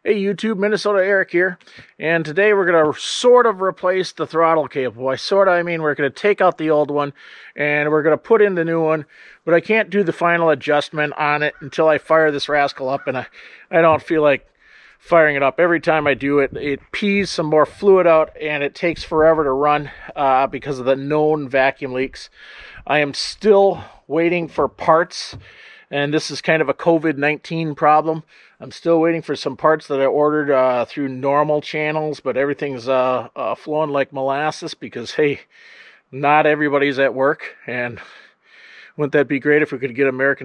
Hey YouTube, MinnesotaEric here, and today we're going to sort of replace the throttle cable. By sort of, I mean we're going to take out the old one and we're going to put in the new one, but I can't do the final adjustment on it until I fire this rascal up, and I don't feel like firing it up. Every time I do it, it pees some more fluid out and it takes forever to run because of the known vacuum leaks. I am still waiting for parts, and this is kind of a COVID-19 problem. I'm still waiting for some parts that I ordered through normal channels, but everything's flowing like molasses because, hey, not everybody's at work, and wouldn't that be great if we could get America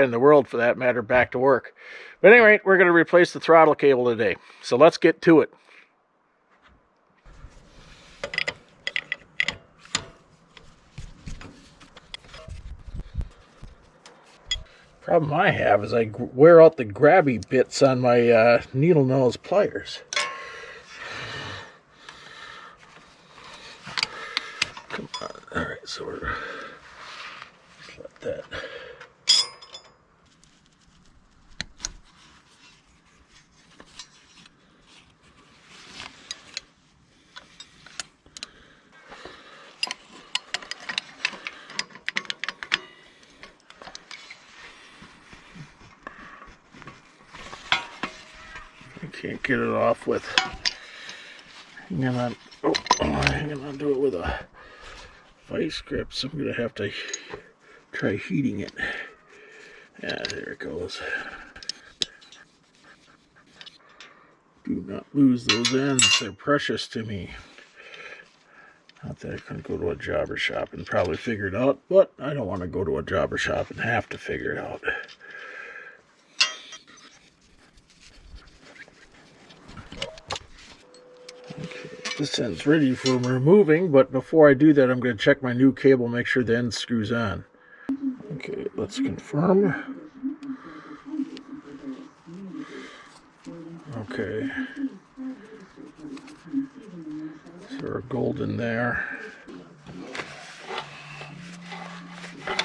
and the world, for that matter, back to work. But anyway, we're going to replace the throttle cable today, so let's get to it. Problem I have is I wear out the grabby bits on my needle nose pliers. Come on. Alright, so we're just let that. Can't get it off with hanging on. Oh, hanging on to it with a vice grip, so I'm gonna have to try heating it. Yeah, there it goes. Do not lose those ends; they're precious to me. Not that I couldn't go to a jobber shop and probably figure it out, but I don't want to go to a jobber shop and have to figure it out. This end's ready for removing, but before I do that, I'm going to check my new cable, make sure the end screws on. Okay, let's confirm. Okay. So we're golden there. I'm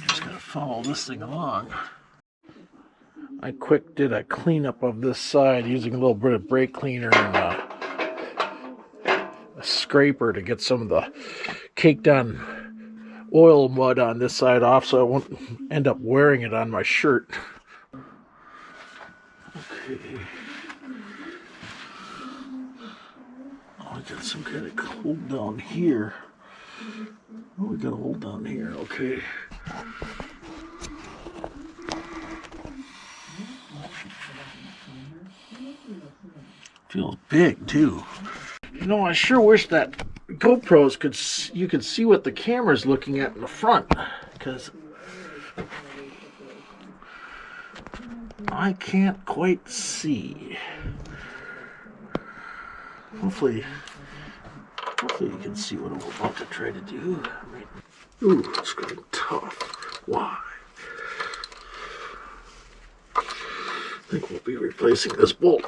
just going to follow this thing along. I quick did a cleanup of this side using a little bit of brake cleaner and a scraper to get some of the caked on oil mud on this side off, so I won't end up wearing it on my shirt. Okay. Oh, I got some kind of hold down here. Oh, we got a hold down here. Okay. Feels big too. You know, I sure wish that GoPros you could see what the camera's looking at in the front, because I can't quite see. Hopefully you can see what I'm about to try to do. Ooh, it's getting tough. Why? I think we'll be replacing this bolt.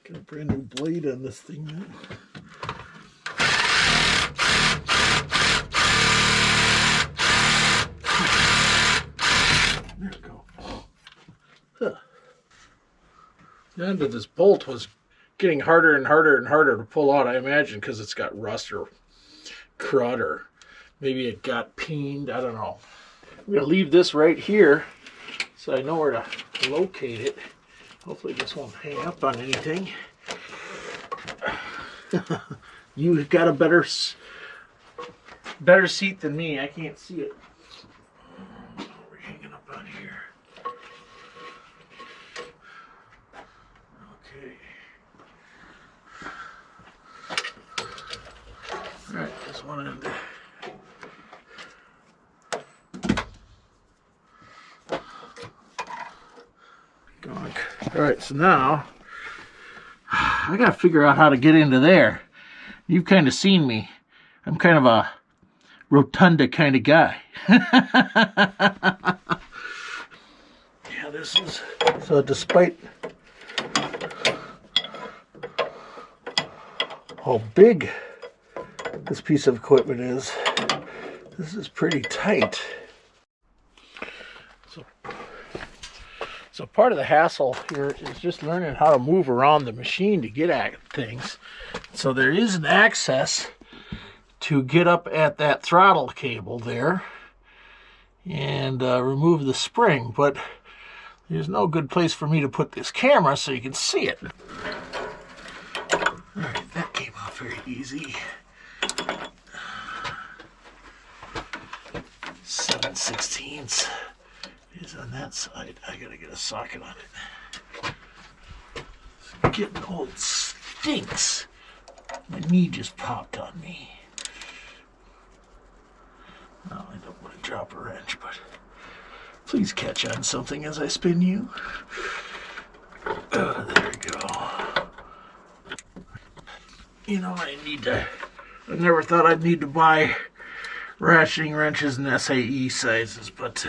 Got a brand new blade on this thing now. There we go. Huh. The end of this bolt was getting harder and harder and harder to pull out, I imagine, because it's got rust or crud, or maybe it got peened. I don't know. I'm going to leave this right here so I know where to locate it. Hopefully this won't hang up on anything. You've got a better seat than me. I can't see it. We're hanging up on here. Okay. All right, this one end. Alright, so now I gotta figure out how to get into there. You've kind of seen me. I'm kind of a rotunda kind of guy. Yeah, this is, so despite how big this piece of equipment is. This is pretty tight. So part of the hassle here is just learning how to move around the machine to get at things. So there is an access to get up at that throttle cable there and remove the spring, but there's no good place for me to put this camera so you can see it. All right, that came off very easy. 7/16 is on that side. I gotta get a socket on it. It's getting old stinks. My knee just popped on me. Well, I don't want to drop a wrench, but please catch on something as I spin you. There we go. You know, I never thought I'd need to buy ratcheting wrenches in SAE sizes, but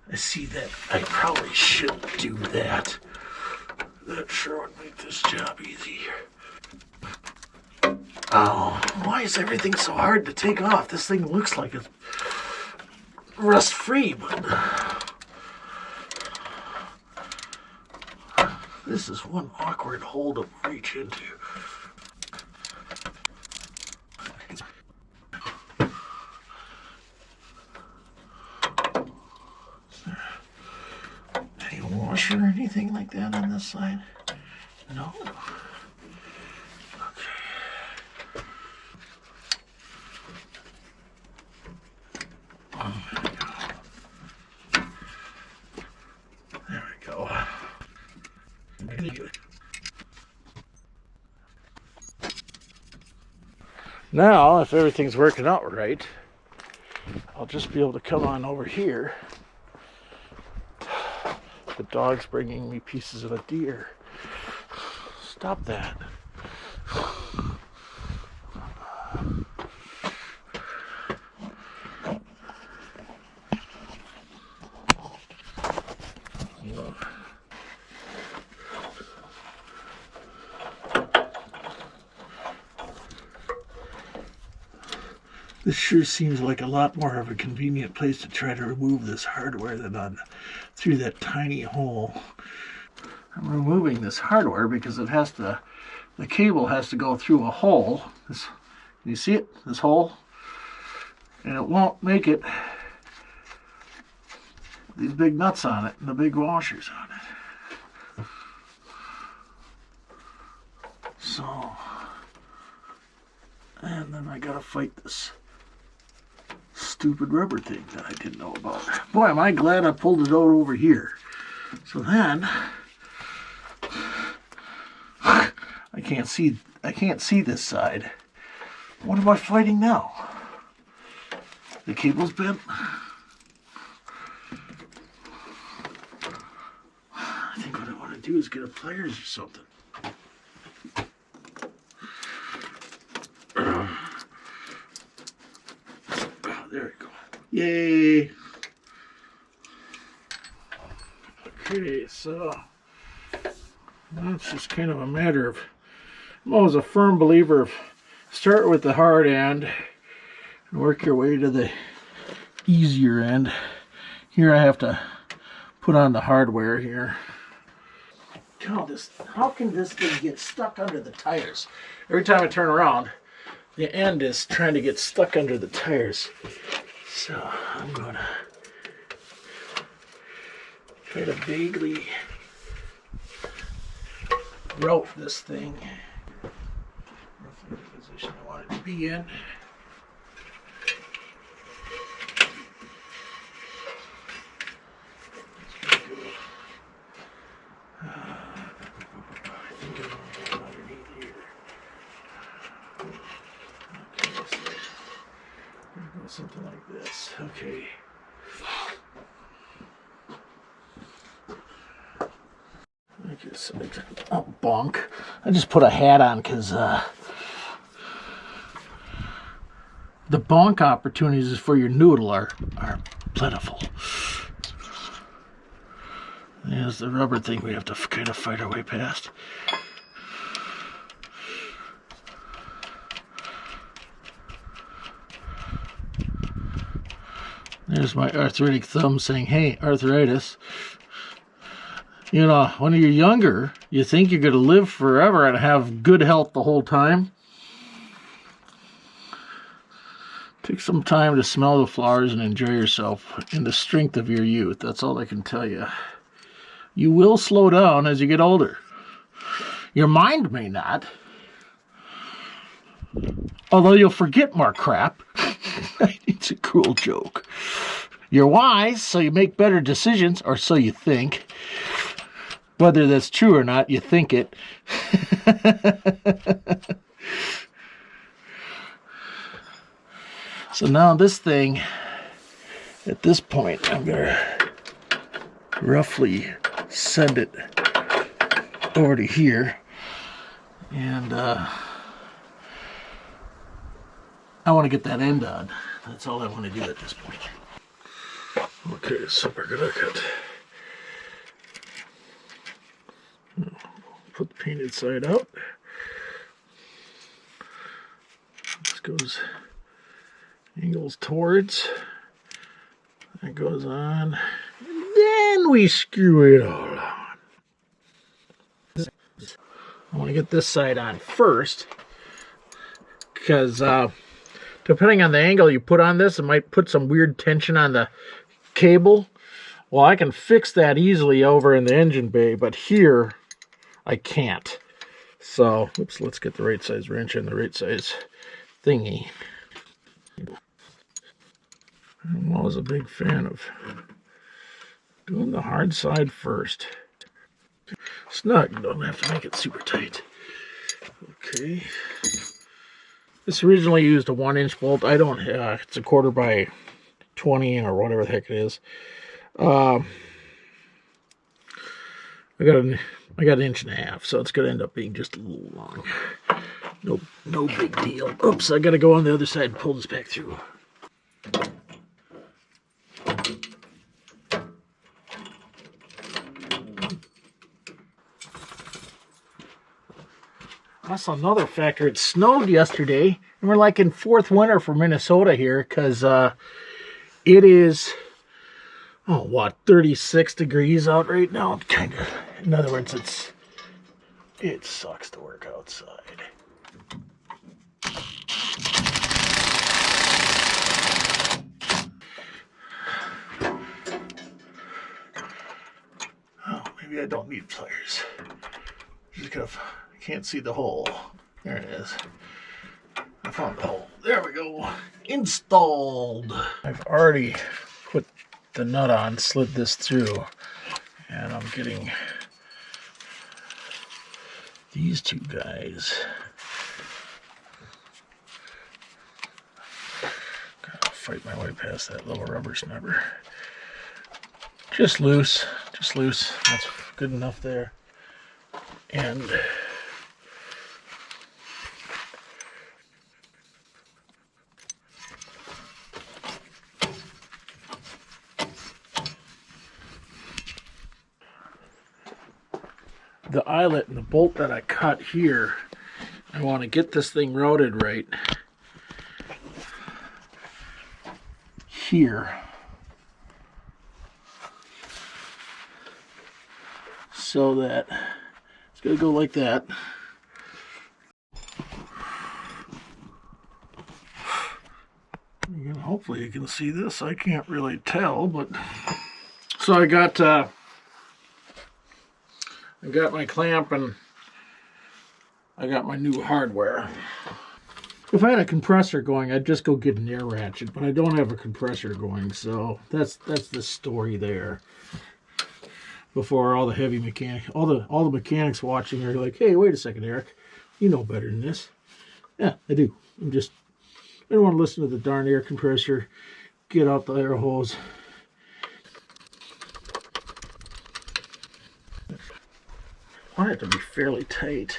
I see that I probably should do that. That sure would make this job easier. Oh, why is everything so hard to take off? This thing looks like it's rust-free, but this is one awkward hole to reach into. Is there any washer or anything like that on this side? No. There we go. Now, if everything's working out right, I'll just be able to come on over here. The dog's bringing me pieces of a deer. Stop that. This sure seems like a lot more of a convenient place to try to remove this hardware than on through that tiny hole. I'm removing this hardware because it has to, the cable has to go through a hole. This, can you see it? This hole? And it won't make it. These big nuts on it and the big washers on it. So, and then I gotta fight this stupid rubber thing that I didn't know about. Boy, am I glad I pulled it out over here. So then I can't see this side. What am I fighting now? The cable's bent. I think what I want to do is get a pliers or something. There we go. Yay! Okay, so that's just kind of a matter of, I'm always a firm believer of start with the hard end and work your way to the easier end. Here I have to put on the hardware here. How can this thing get stuck under the tires? Every time I turn around, the end is trying to get stuck under the tires. So I'm going to try to vaguely route this thing roughly the position I want it to be in. Something like this. Okay. Oh, bonk. I just put a hat on because the bonk opportunities for your noodle are plentiful. There's the rubber thing we have to kind of fight our way past. There's my arthritic thumb saying, hey, arthritis. You know, when you're younger, you think you're going to live forever and have good health the whole time. Take some time to smell the flowers and enjoy yourself in the strength of your youth. That's all I can tell you. You will slow down as you get older. Your mind may not. Although you'll forget more crap. It's a cruel joke. You're wise, so you make better decisions, or so you think. Whether that's true or not, you think it. So now this thing, at this point, I'm going to roughly send it over to here. And I want to get that end on. That's all I want to do at this point. Okay, so we're going to put the painted side out. This goes, angles towards. That goes on. And then we screw it all on. I want to get this side on first, because depending on the angle you put on this, it might put some weird tension on the cable. Well, I can fix that easily over in the engine bay, but here I can't. So, oops, let's get the right size wrench and the right size thingy. I'm always a big fan of doing the hard side first. Snug, don't have to make it super tight. Okay. This originally used a 1-inch bolt. I don't, it's a 1/4 by 20 or whatever the heck it is. I got an 1.5 inches, so it's going to end up being just a little long. No big deal. Oops, I got to go on the other side and pull this back through. That's another factor. It snowed yesterday, and we're like in 4th winter for Minnesota here, because it is, 36 degrees out right now. Kind of. In other words, it sucks to work outside. Oh, maybe I don't need pliers. Just kind of. Can't see the hole. There it is. I found the hole. There we go. Installed. I've already put the nut on, slid this through, and I'm getting these two guys. Gotta fight my way past that little rubber snubber. Just loose. That's good enough there. And the eyelet and the bolt that I cut here, I want to get this thing routed right here. So that it's going to go like that. Again, hopefully you can see this. I can't really tell, but so I got my clamp and I got my new hardware. If I had a compressor going, I'd just go get an air ratchet, but I don't have a compressor going, so that's the story there. Before all the heavy mechanics, all the mechanics watching are like, hey, wait a second, Eric, you know better than this. Yeah, I do. I don't want to listen to the darn air compressor. Get out the air hose. I want it to be fairly tight.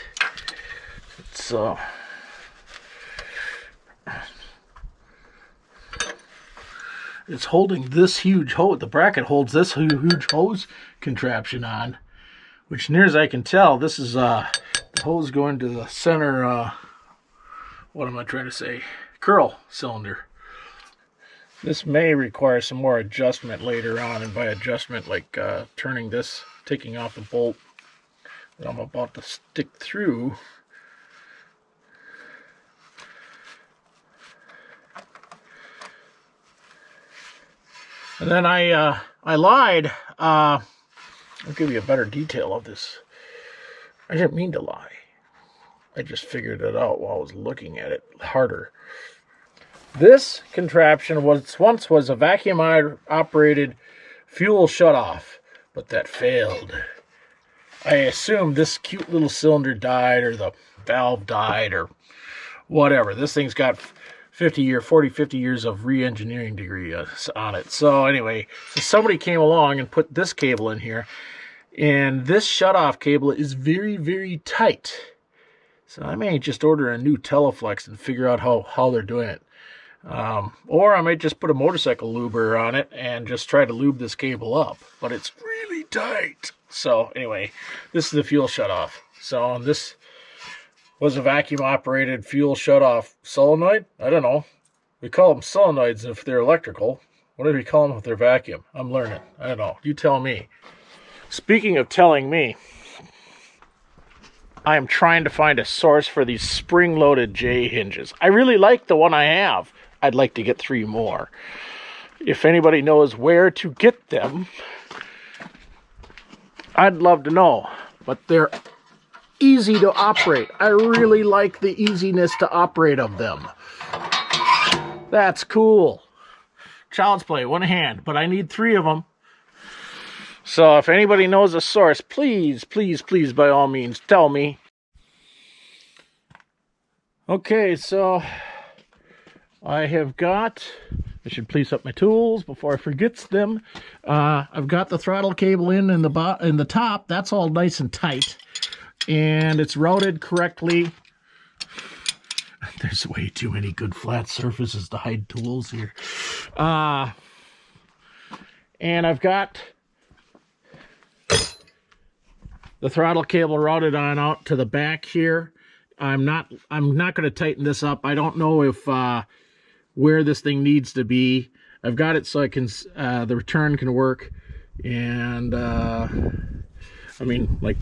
It's holding this huge hose. The bracket holds this huge hose contraption on, which near as I can tell, this is the hose going to the center, what am I trying to say? Curl cylinder. This may require some more adjustment later on, and by adjustment, like turning this, taking off the bolt that I'm about to stick through. And then I lied. I'll give you a better detail of this. I didn't mean to lie. I just figured it out while I was looking at it harder. This contraption once was a vacuum-operated fuel shutoff, but that failed. I assume this cute little cylinder died, or the valve died, or whatever. This thing's got 50 years of re-engineering degree on it. So anyway, so somebody came along and put this cable in here, and this shutoff cable is very, very tight. So I may just order a new Teleflex and figure out how they're doing it. Or I might just put a motorcycle luber on it and just try to lube this cable up. But it's really tight. So anyway, this is the fuel shutoff. So this was a vacuum-operated fuel shutoff solenoid. I don't know. We call them solenoids if they're electrical. What do we call them if they're vacuum? I'm learning. I don't know. You tell me. Speaking of telling me, I am trying to find a source for these spring-loaded J hinges. I really like the one I have. I'd like to get 3 more. If anybody knows where to get them, I'd love to know. But they're easy to operate. I really like the easiness to operate of them. That's cool. Child's play, one hand, but I need 3 of them. So if anybody knows a source, please, please, please, by all means, tell me. Okay, so I should place up my tools before I forget them. I've got the throttle cable in the top. That's all nice and tight. And it's routed correctly. There's way too many good flat surfaces to hide tools here. And I've got the throttle cable routed on out to the back here. I'm not going to tighten this up. I don't know if where this thing needs to be. I've got it so I can the return can work, and I mean, like,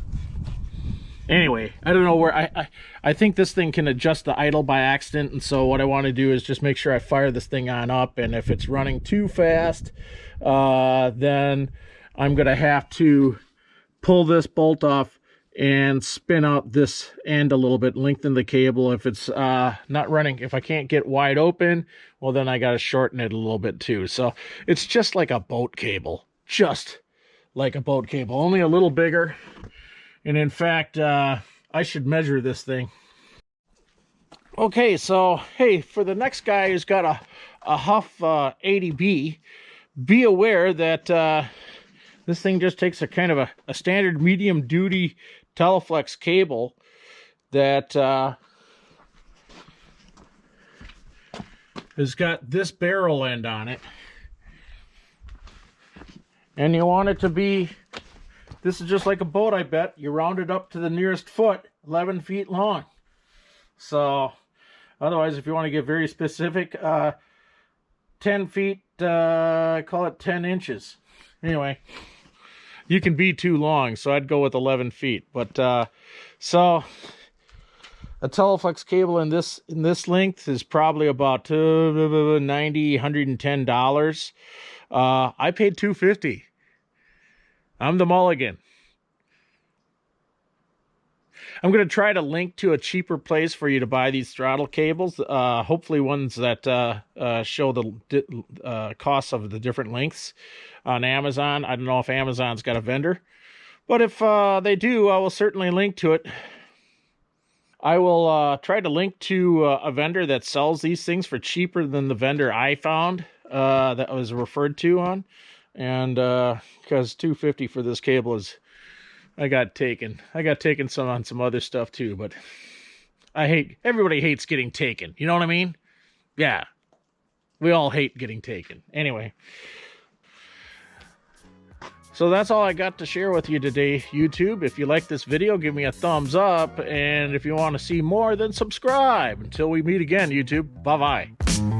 anyway, I don't know where I think this thing can adjust the idle by accident, and so what I want to do is just make sure I fire this thing on up, and if it's running too fast, then I'm going to have to pull this bolt off and spin out this end a little bit, lengthen the cable. If it's not running, if I can't get wide open, well, then I got to shorten it a little bit too. So it's just like a boat cable, just like a boat cable, only a little bigger. And in fact, I should measure this thing. Okay, so hey, for the next guy who's got a Hough 80B, be aware that this thing just takes a kind of a standard medium duty Teleflex cable that has got this barrel end on it. And you want it to be, this is just like a boat, I bet. You round it up to the nearest foot, 11 feet long. So otherwise, if you want to get very specific, 10 feet, call it 10 inches. Anyway, you can be too long, so I'd go with 11 feet. But so a Teleflex cable in this length is probably about $90, $110. I paid $250. I'm the mulligan. I'm going to try to link to a cheaper place for you to buy these throttle cables. Hopefully ones that show the costs of the different lengths on Amazon. I don't know if Amazon's got a vendor, but if they do, I will certainly link to it. I will try to link to a vendor that sells these things for cheaper than the vendor I found that I was referred to on. And because $250 for this cable is, I got taken some on some other stuff too, but everybody hates getting taken. You know what I mean? Yeah. We all hate getting taken. Anyway. So that's all I got to share with you today, YouTube. If you like this video, give me a thumbs up. And if you want to see more, then subscribe. Until we meet again, YouTube. Bye-bye.